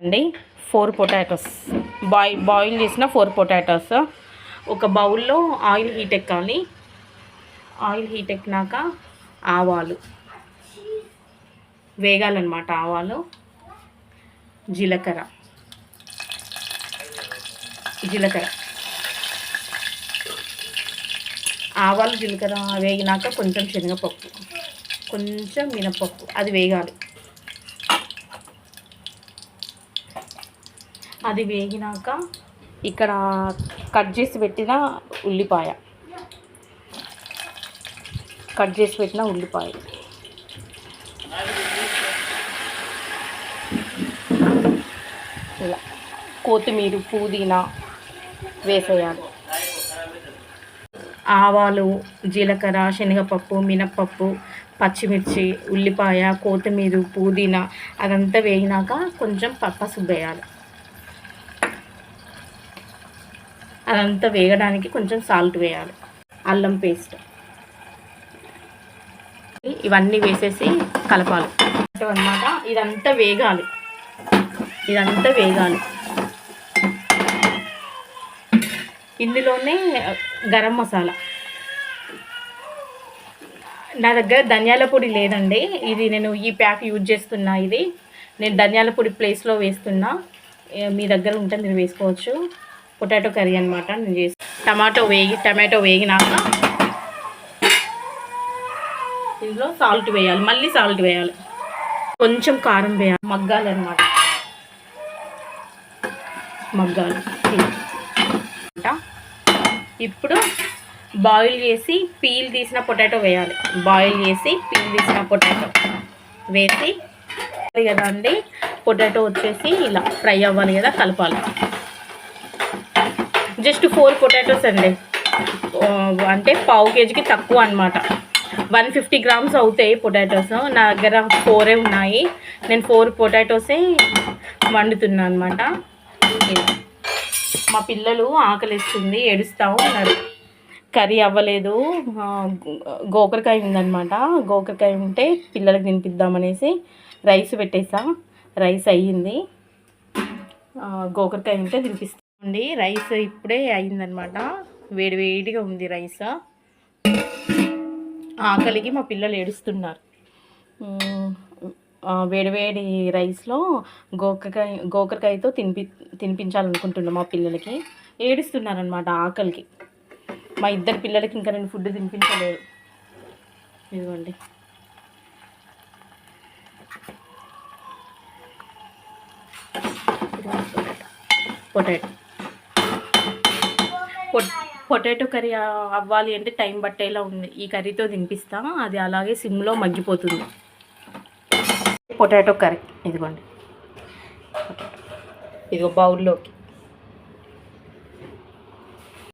అండి 4 potatoes boil చేసిన 4 potatoes. ఒక బౌల్లో ఆయిల్ హీట్ ఎక్కాలి. ఆయిల్ హీట్ ఎక్కినాక ఆవాలు వేగాలన్నమాట. ఆవాలు, జీలకర్ర ఆవాలు జీలకర్ర వేగినాక కొంచెం శనగపప్పు, కొంచెం మినపప్పు, అది వేగాలి. అది వేగినాక ఇక్కడ కట్ చేసి పెట్టిన ఉల్లిపాయ ఇలా కొత్తిమీర, పుదీనా వేసేయాలి. ఆవాలు, జీలకర్ర, శనగపప్పు, మినప్పప్పు, పచ్చిమిర్చి, ఉల్లిపాయ, కొత్తిమీర, పుదీనా అదంతా వేగినాక కొంచెం పసుపు వేయాలి. అదంతా వేగడానికి కొంచెం సాల్ట్ వేయాలి. అల్లం పేస్ట్, ఇవన్నీ వేసేసి కలపాలి అన్నమాట. ఇదంతా వేగాలి. ఇందులోనే గరం మసాలా, నా దగ్గర ధనియాల పొడి లేదండి. ఇది నేను ఈ ప్యాక్ యూజ్ చేస్తున్నా. ఇది నేను ధనియాల పొడి ప్లేస్లో వేస్తున్నా. మీ దగ్గర ఉంటే మీరు వేసుకోవచ్చు. పొటాటో కర్రీ అనమాట నేను చేసి. టమాటో వేగినాక ఇందులో సాల్ట్ వేయాలి. మళ్ళీ సాల్ట్ వేయాలి. కొంచెం కారం వేయాలి. మగ్గాలి. ఇప్పుడు బాయిల్ చేసి పీల్ తీసిన పొటాటో వేయాలి. వేసి కదా అండి, పొటాటో వచ్చేసి ఇలా ఫ్రై అవ్వాలి కదా, కలపాలి. జస్ట్ 4 పొటాటోస్ అండి, అంటే పావు కేజీకి తక్కువ అనమాట. 150 grams అవుతాయి పొటాటోస్. నా దగ్గర 4 ఉన్నాయి. నేను 4 పొటాటోసే వండుతున్నా అనమాట. మా పిల్లలు ఆకలిస్తుంది, ఏడుస్తూ ఉన్నారు. కర్రీ అవ్వలేదు, గోకరకాయ ఉందన్నమాట. గోకరకాయ ఉంటే పిల్లలకి తినిపిద్దామనేసి రైస్ పెట్టేసా. రైస్ అయ్యింది, గోకరకాయ ఉంటే తినిపిస్తామండి. రైస్ ఇప్పుడే అయ్యిందనమాట. వేడిగా ఉంది రైస్. ఆకలికి మా పిల్లలు ఏడుస్తున్నారు. వేడివేడి రైస్లో గోకరకాయతో తినిపించాలనుకుంటున్నాం మా పిల్లలకి. ఏడుస్తున్నారనమాట ఆకలికి. మా 2 పిల్లలకి ఇంకా నేను ఫుడ్ తినిపించలేదు. ఇదిగోండి, పొటాటో కర్రీ అవ్వాలి అంటే టైం పట్టేలా ఉంది. ఈ కర్రీతో తినిపిస్తా, అది అలాగే సిమ్లో మగ్గిపోతుంది. పొటాటో కర్రీ ఇదిగోండి, ఇదిగో బౌల్లోకి